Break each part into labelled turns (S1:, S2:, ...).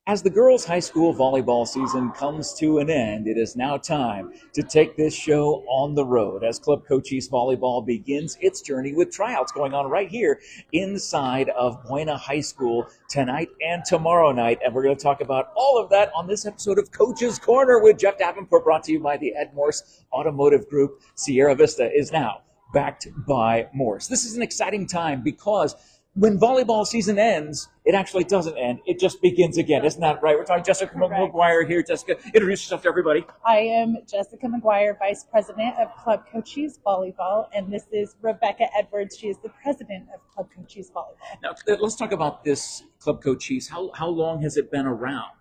S1: As the girls' high school volleyball season comes to an end, it is now time to take this show on the road as Club Cochise Volleyball begins its journey with tryouts going on right here inside of Buena High School tonight and tomorrow night. And we're going to talk about all of that on this episode of Coach's Corner with Jeff Davenport, brought to you by the MORSE Automotive Group. Sierra Vista is now backed by MORSE. This is an exciting time because when volleyball season ends, it actually doesn't end. It just begins again. Isn't that right? We're talking Jessica Mcguire here. Jessica, introduce yourself to everybody.
S2: I am Jessica Mcguire, Vice President of Club Cochise Volleyball, and this is Rebecca Edwards. She is the President of Club Cochise Volleyball.
S1: Now, let's talk about this Club Cochise. How long has it been around?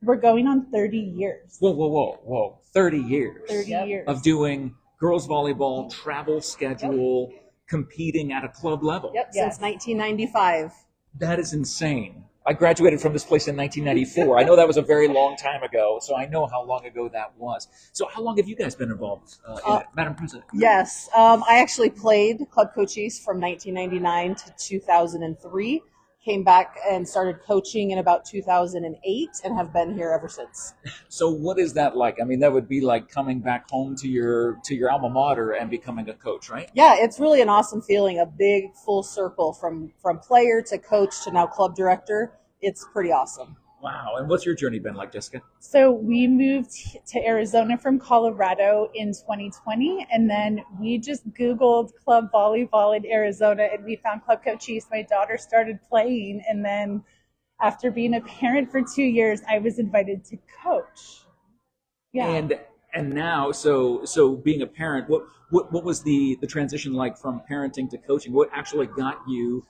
S2: We're going on 30 years.
S1: Whoa. 30 years.
S2: 30 years.
S1: Of doing girls volleyball, travel schedule, competing at a club level.
S3: Yep, since 1995.
S1: That is insane. I graduated from this place in 1994. I know that was a very long time ago, so I know how long ago that was. So how long have you guys been involved in it, Madam President?
S3: Yes, I actually played Club Cochise from 1999 to 2003. Came back and started coaching in about 2008 and have been here ever since.
S1: So what is that like? I mean, that would be like coming back home to your alma mater and becoming a coach, right?
S3: Yeah, it's really an awesome feeling, a big full circle from player to coach to now club director. It's pretty awesome.
S1: Wow. And what's your journey been like, Jessica?
S2: So we moved to Arizona from Colorado in 2020, and then we just Googled club volleyball in Arizona, and we found Club Cochise. My daughter started playing, and then after being a parent for 2 years, I was invited to coach. Yeah.
S1: And now, so being a parent, what was the transition like from parenting to coaching? What actually got you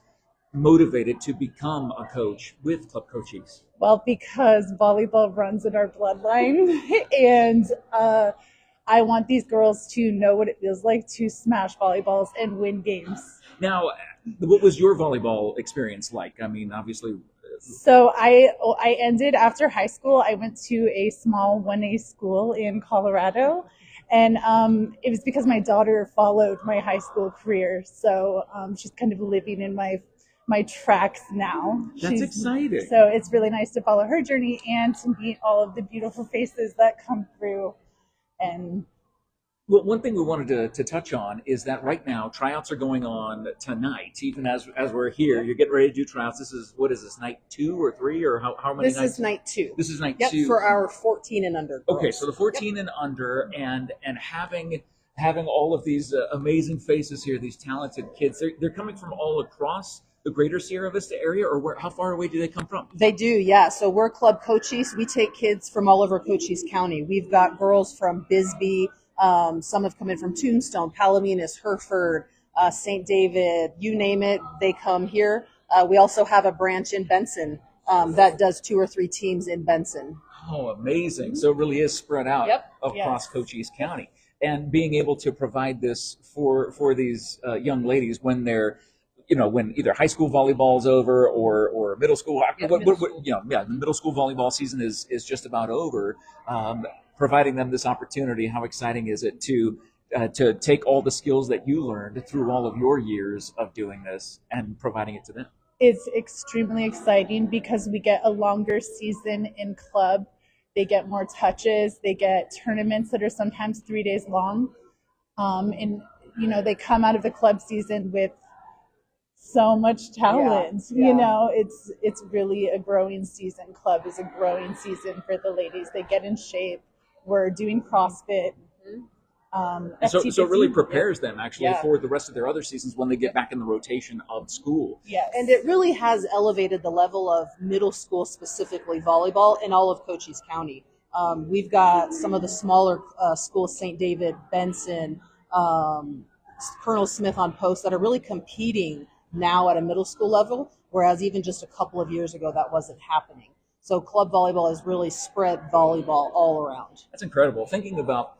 S1: motivated to become a coach with Club Cochise?
S2: Well, because volleyball runs in our bloodline, and I want these girls to know what it feels like to smash volleyballs and win games.
S1: Now, what was your volleyball experience like? I mean, obviously.
S2: So I ended after high school. I went to a small 1A school in Colorado, and it was because my daughter followed my high school career. So she's kind of living in my tracks now.
S1: That's exciting.
S2: So it's really nice to follow her journey and to meet all of the beautiful faces that come through. And
S1: well, one thing we wanted to touch on is that right now tryouts are going on tonight. Even as we're here, you're getting ready to do tryouts. What is this, night 2 or 3, or how many
S3: This
S1: nights?
S3: is night 2.
S1: This is night
S3: Yep,
S1: 2.
S3: for our 14 and under girls.
S1: Okay, so the 14 and under, and having all of these amazing faces here, these talented kids. They're coming from all across the greater Sierra Vista area, or how far away do they come from?
S3: They do, yeah. So we're Club Cochise. We take kids from all over Cochise County. We've got girls from Bisbee. Some have come in from Tombstone, Palominas, Hereford, St. David, you name it, they come here. We also have a branch in Benson that does 2 or 3 teams in Benson.
S1: Oh, amazing. So it really is spread out across Cochise County. And being able to provide this for these young ladies when they're, when either high school volleyball is over or middle school, the middle school volleyball season is just about over. Providing them this opportunity, how exciting is it to take all the skills that you learned through all of your years of doing this and providing it to them?
S2: It's extremely exciting because we get a longer season in club. They get more touches. They get tournaments that are sometimes 3 days long. And they come out of the club season with so much talent.
S3: Yeah.
S2: It's really a growing season. Club is a growing season for the ladies. They get in shape. We're doing CrossFit.
S1: So it really prepares them actually for the rest of their other seasons when they get back in the rotation of school.
S2: Yes.
S3: And it really has elevated the level of middle school, specifically volleyball, in all of Cochise County. We've got some of the smaller schools, St. David, Benson, Colonel Smith on Post, that are really competing now at a middle school level, whereas even just a couple of years ago that wasn't happening. So club volleyball has really spread volleyball all around.
S1: That's incredible. Thinking about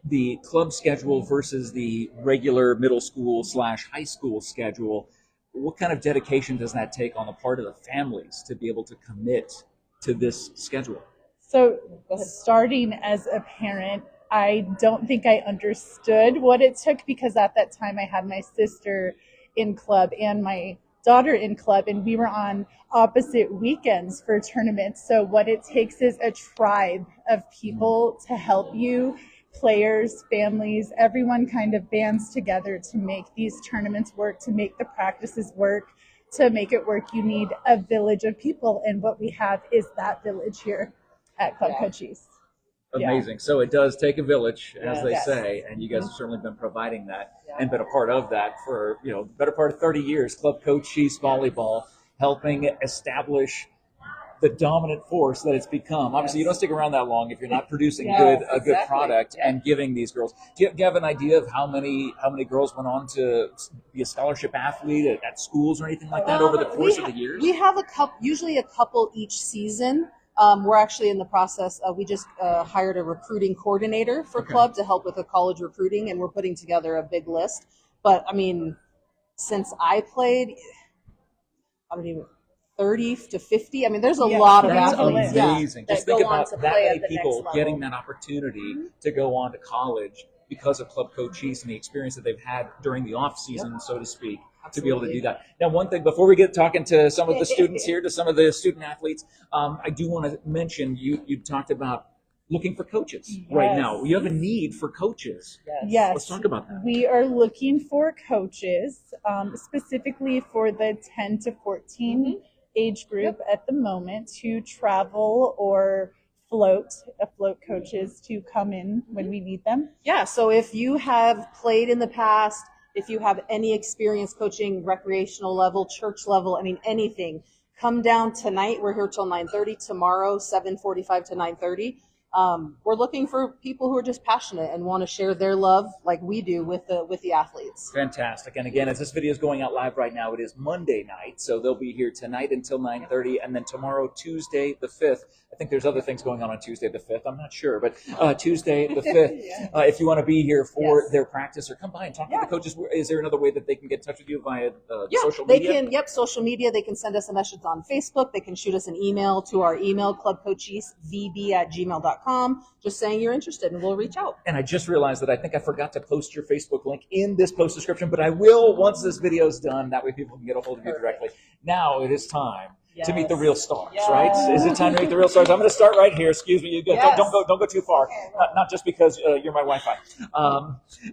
S1: the club schedule versus the regular middle school / high school schedule, what kind of dedication does that take on the part of the families to be able to commit to this schedule?
S2: So starting as a parent, I don't think I understood what it took because at that time I had my sister in club and my daughter in club, and we were on opposite weekends for tournaments. So what it takes is a tribe of people to help you, players, families, everyone kind of bands together to make these tournaments work, to make the practices work. To make it work, you need a village of people, and what we have is that village here at Club Cochise.
S1: Amazing. So it does take a village, as they
S2: Yes.
S1: say, and you guys have certainly been providing that and been a part of that for, the better part of 30 years. Club Cochise Volleyball helping establish the dominant force that it's become. Obviously, you don't stick around that long if you're not producing a good product and giving these girls. Do you have an idea of how many girls went on to be a scholarship athlete at schools or anything like that over the course of the years?
S3: We have usually a couple each season. We're actually in the process. We just hired a recruiting coordinator for club to help with the college recruiting, and we're putting together a big list. But I mean, since I played, 30 to 50. I mean, there's a lot of
S1: That's
S3: athletes.
S1: amazing.
S3: That
S1: Just think
S3: go on
S1: about
S3: to
S1: that
S3: play
S1: many
S3: at the
S1: people
S3: next level.
S1: getting that opportunity to go on to college because of Club Cochise and the experience that they've had during the off season, so to speak, to be able to do that. Now, one thing before we get talking to some of the students here, to some of the student athletes, I do want to mention you talked about looking for coaches right now. You have a need for coaches.
S2: Yes.
S1: Let's talk about that.
S2: We are looking for coaches, specifically for the 10 to 14 age group at the moment, to travel or float coaches to come in when we need them.
S3: Yeah, so if you have played in the past, if you have any experience coaching recreational level, church level, I mean, anything, come down tonight. We're here till 9:30. Tomorrow, 7:45 to 9:30. We're looking for people who are just passionate and want to share their love like we do with the athletes.
S1: Fantastic. And again, as this video is going out live right now, it is Monday night, so they'll be here tonight until 9:30, and then tomorrow, Tuesday the 5th. I think there's other things going on Tuesday the 5th. I'm not sure, but Tuesday the 5th, if you want to be here for their practice or come by and talk to the coaches, is there another way that they can get in touch with you via social media?
S3: They can, social media. They can send us a message on Facebook. They can shoot us an email to our email, clubcochesevb@gmail.com, just saying you're interested, and we'll reach out.
S1: And I just realized that I think I forgot to post your Facebook link in this post description, but I will once this video is done. That way people can get a hold of you directly. Now it is time to meet the real stars, right? Is it time to meet the real stars? I'm going to start right here. Excuse me. You go, don't go too far. Not just because you're my Wi-Fi,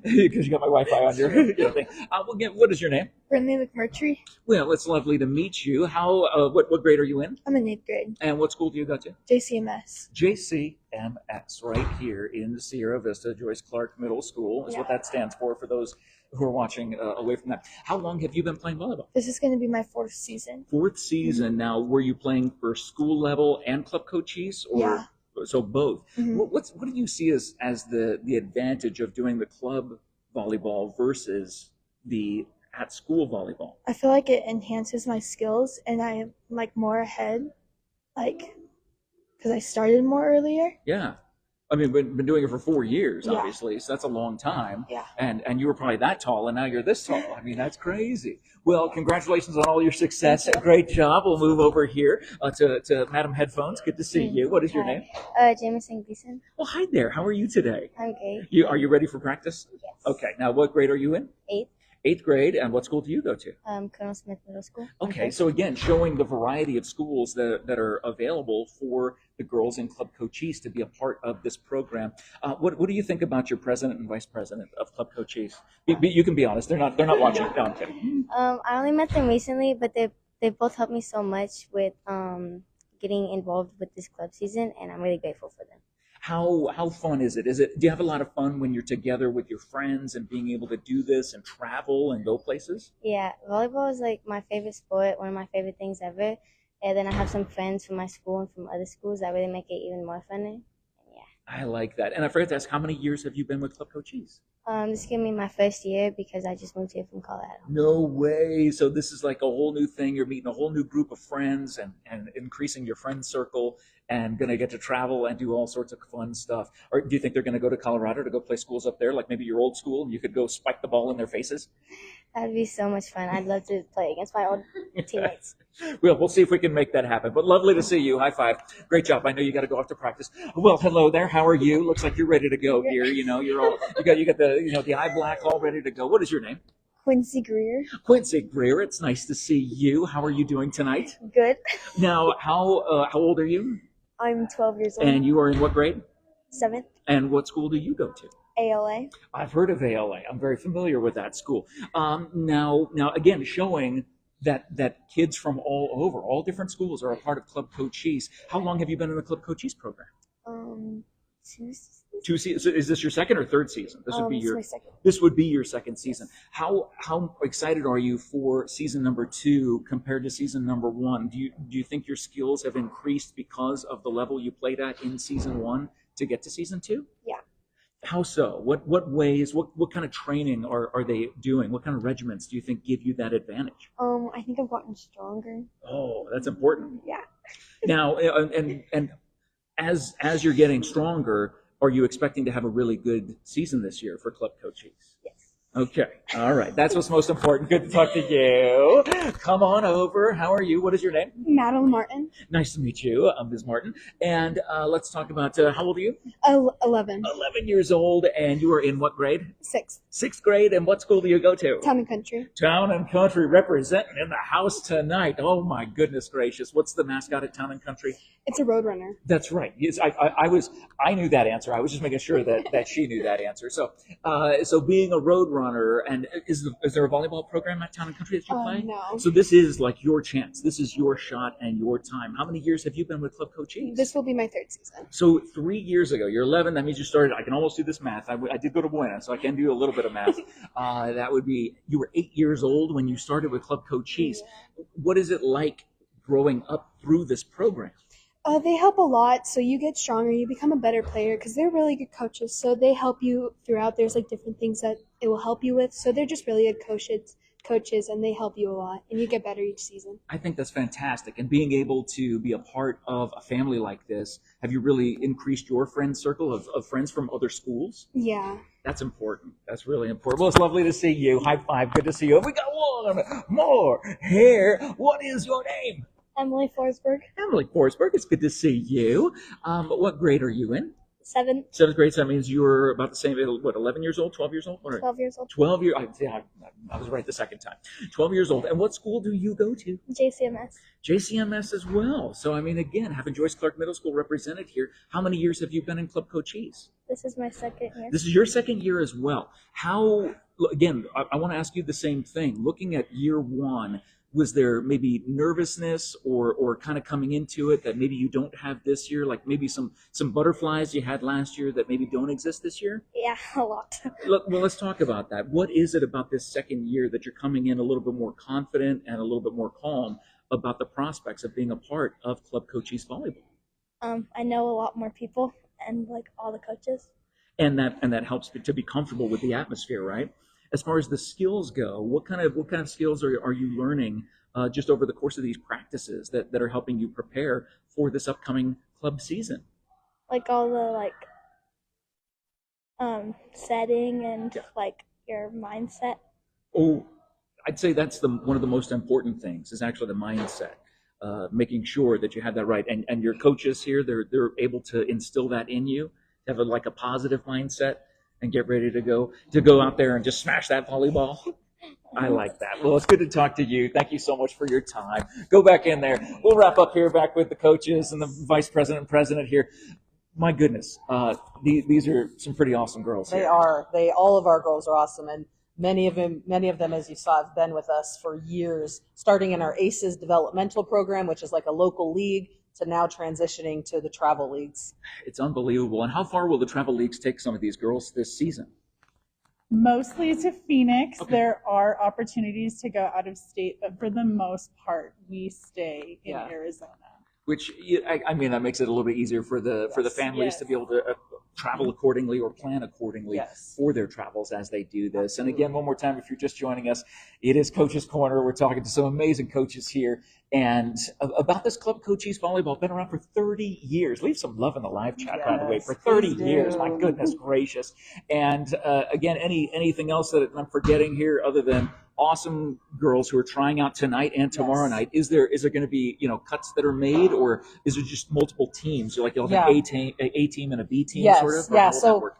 S1: because you got my Wi-Fi on your thing. What is your name?
S4: Brinley McMurtry.
S1: Well, it's lovely to meet you. How? What grade are you in?
S4: I'm in 8th grade.
S1: And what school do you go to?
S4: JCMS.
S1: JCMS, right here in the Sierra Vista. Joyce Clark Middle School is what that stands for those who are watching away from that. How long have you been playing volleyball?
S4: This is going to be my 4th season.
S1: 4th season. Now, were you playing for school level and Club Cochise? Or so both? What do you see as the advantage of doing the club volleyball versus the at school volleyball?
S4: I feel like it enhances my skills, and I am more ahead, because I started more earlier.
S1: Yeah. I mean, been doing it for 4 years, obviously, so that's a long time.
S4: Yeah.
S1: And you were probably that tall, and now you're this tall. I mean, that's crazy. Well, congratulations on all your success. Great job. We'll move over here to Madam Headphones. Good to see you. What is your name?
S4: Jameson Gleason.
S1: Well, hi there. How are you today?
S4: I'm great.
S1: Are you ready for practice?
S4: Yes.
S1: Okay. Now, what grade are you in?
S4: 8th.
S1: 8th grade. And what school do you go to?
S4: Colonel Smith Middle School.
S1: Okay, so again, showing the variety of schools that are available for the girls in Club Cochise to be a part of this program. What do you think about your president and vice president of Club Cochise? You can be honest; they're not watching. No, I'm kidding.
S4: I only met them recently, but they both helped me so much with getting involved with this club season, and I'm really grateful for them.
S1: How fun is it? Do you have a lot of fun when you're together with your friends and being able to do this and travel and go places?
S4: Yeah, volleyball is my favorite sport, one of my favorite things ever. And then I have some friends from my school and from other schools that really make it even more fun.
S1: I like that. And I forgot to ask, how many years have you been with Club Cochise?
S4: This is going to be my 1st year because I just moved here from Colorado.
S1: No way. So this is like a whole new thing. You're meeting a whole new group of friends and increasing your friend circle and going to get to travel and do all sorts of fun stuff. Or do you think they're going to go to Colorado to go play schools up there, like maybe your old school, and you could go spike the ball in their faces?
S4: That'd be so much fun. I'd love to play against my old teammates.
S1: We'll see if we can make that happen. But lovely to see you. High five. Great job. I know you got to go off to practice. Well, hello there. How are you? Looks like you're ready to go here. You got the eye black all ready to go. What is your name?
S5: Quincy Greer.
S1: Quincy Greer, it's nice to see you. How are you doing tonight?
S5: Good.
S1: Now, how old are you?
S5: I'm 12 years old.
S1: And you are in what grade?
S5: 7th.
S1: And what school do you go to?
S5: ALA.
S1: I've heard of ALA. I'm very familiar with that school. Now, again, showing that kids from all over, all different schools, are a part of Club Cochise. How long have you been in the Club Cochise program?
S5: 2 seasons.
S1: 2 seasons. So is this your second or third season? This would be
S5: It's my second.
S1: This would be your second season. How excited are you for season number 2 compared to season number 1? Do you think your skills have increased because of the level you played at in season 1 to get to season 2?
S5: Yeah.
S1: How so? What ways? What kind of training are they doing? What kind of regiments do you think give you that advantage?
S5: I think I've gotten stronger.
S1: Oh, that's important.
S5: Yeah.
S1: Now, and as you're getting stronger, are you expecting to have a really good season this year for Club Cochise?
S5: Yes.
S1: Okay. All right. That's what's most important. Good to talk to you. Come on over. How are you? What is your name?
S5: Madeline Martin.
S1: Nice to meet you, Ms. Martin. And let's talk about how old are you?
S5: 11.
S1: 11 years old. And you are in what grade?
S5: 6th.
S1: 6th grade. And what school do you go to?
S5: Town and Country.
S1: Town and Country representing in the house tonight. Oh my goodness gracious. What's the mascot at Town and Country?
S5: It's a Roadrunner.
S1: That's right. Yes, I knew that answer. I was just making sure that she knew that answer. So being a road runner, and is there a volleyball program at Town and Country that you play?
S5: No.
S1: So this is like your chance. This is your shot and your time. How many years have you been with Club Cochise?
S5: This will be my 3rd season.
S1: So 3 years ago, you're 11. That means you started. I can almost do this math. I did go to Buena, so I can do a little bit of math. That would be, you were 8 years old when you started with Club Cochise.
S5: Yeah.
S1: What is it like growing up through this program?
S5: They help a lot, so you get stronger, you become a better player, because they're really good coaches, so they help you throughout. There's like different things that it will help you with, so they're just really good coaches, and they help you a lot, and you get better each season.
S1: I think that's fantastic, and being able to be a part of a family like this, have you really increased your friend circle of friends from other schools?
S5: Yeah.
S1: That's important. That's really important. Well, it's lovely to see you. High five. Good to see you. We got one more here. What is your name?
S5: Emily Forsberg.
S1: Emily Forsberg, it's good to see you. What grade are you in?
S5: 7th.
S1: 7th grade, so that means you're about the same, what, 11 years old, 12 years old?
S5: 12 years old.
S1: 12 years, I was right the second time. 12 years old. And what school do you go to?
S5: JCMS.
S1: JCMS as well. So, I mean, again, having Joyce Clark Middle School represented here, how many years have you been in Club Cochise?
S5: This is my 2nd year.
S1: This is your 2nd year as well. How, again, I want to ask you the same thing. Looking at year 1, was there maybe nervousness or kind of coming into it that maybe you don't have this year, like maybe some butterflies you had last year that maybe don't exist this year?
S5: Yeah, a lot.
S1: Well, let's talk about that. What is it about this 2nd year that you're coming in a little bit more confident and a little bit more calm about the prospects of being a part of Club Cochise Volleyball?
S5: I know a lot more people and like all the coaches.
S1: And that helps to be comfortable with the atmosphere, right? As far as the skills go, what kind of skills are you learning just over the course of these practices that are helping you prepare for this upcoming club season?
S5: Like all the setting and like your mindset.
S1: Oh, I'd say that's one of the most important things is actually the mindset, making sure that you have that right. And your coaches here, they're able to instill that in you, have a positive mindset. And get ready to go out there and just smash that volleyball. I like that. Well, it's good to talk to you. Thank you so much for your time. Go back in there. We'll wrap up here back with the coaches and the vice president and president here. My goodness, these are some pretty awesome girls.
S3: They
S1: here.
S3: are. All of our girls are awesome, and many of them, as you saw, have been with us for years. Starting in our ACES developmental program, which is like a local league, to now transitioning to the travel leagues.
S1: It's unbelievable. And how far will the travel leagues take some of these girls this season?
S2: Mostly to Phoenix.
S1: Okay.
S2: There are opportunities to go out of state, but for the most part, we stay in
S3: Yeah.
S2: Arizona.
S1: Which I mean, that makes it a little bit easier for the families
S2: Yes.
S1: to be able to travel accordingly or plan accordingly
S3: Yes.
S1: for their travels as they do this. And again, one more time, if you're just joining us, it is Coach's Corner. We're talking to some amazing coaches here and about this Club Cochise Volleyball. Been around for 30 years. Leave some love in the live chat, by the way, for 30
S3: please do.
S1: years. My goodness gracious. And again, anything else that I'm forgetting here other than awesome girls who are trying out tonight and tomorrow
S3: Yes.
S1: night. Is there going to be cuts that are made, or is it just multiple teams? Like you'll have
S3: Yeah.
S1: an A team and a B team,
S3: Yes,
S1: sort of. Or
S3: yeah,
S1: how will
S3: so-
S1: that work?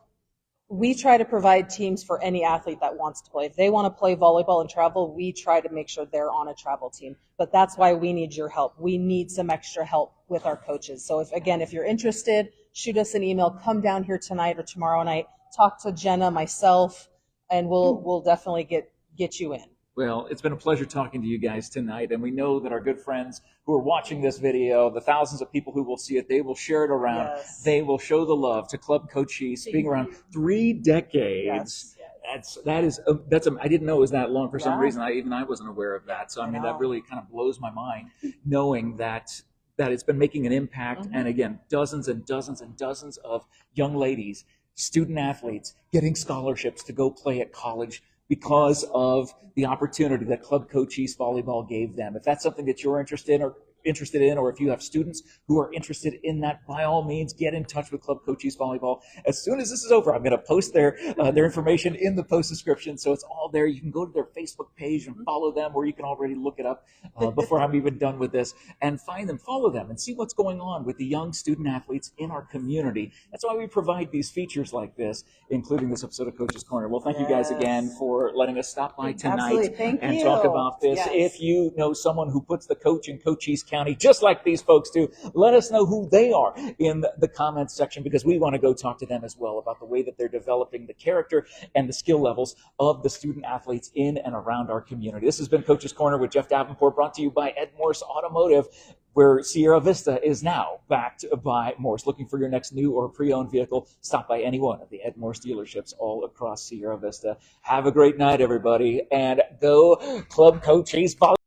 S3: we try to provide teams for any athlete that wants to play. If they want to play volleyball and travel, we try to make sure they're on a travel team. But that's why we need your help. We need some extra help with our coaches. So if you're interested, shoot us an email, come down here tonight or tomorrow night, talk to Jenna, myself, and we'll definitely get you in.
S1: Well, it's been a pleasure talking to you guys tonight, and we know that our good friends who are watching this video, the thousands of people who will see it, they will share it around.
S3: Yes.
S1: They will show the love to Club Cochise, being around 3 decades.
S3: Yes.
S1: That's I didn't know it was that long for some
S3: Yeah.
S1: reason. I wasn't aware of that. So I mean, that
S3: know.
S1: really kind of blows my mind, knowing that it's been making an impact.
S3: Mm-hmm.
S1: And again, dozens and dozens and dozens of young ladies, student athletes, getting scholarships to go play at college because of the opportunity that Club Cochise Volleyball gave them. If that's something that you're interested in, or if you have students who are interested in that, by all means, get in touch with Club Cochise Volleyball. As soon as this is over, I'm going to post their information in the post description, so it's all there. You can go to their Facebook page and follow them, or you can already look it up before I'm even done with this, and find them, follow them, and see what's going on with the young student athletes in our community. That's why we provide these features like this, including this episode of Coach's Corner. Well, thank you guys again for letting us stop by tonight and talk about this.
S3: Yes.
S1: If you know someone who puts the coach in Cochise County, just like these folks do, let us know who they are in the comments section, because we want to go talk to them as well about the way that they're developing the character and the skill levels of the student athletes in and around our community. This has been Coach's Corner with Jeff Davenport, brought to you by MORSE Automotive, where Sierra Vista is now backed by MORSE. Looking for your next new or pre-owned vehicle? Stop by any one of the MORSE dealerships all across Sierra Vista. Have a great night, everybody, and go Club Cochise Volleyball.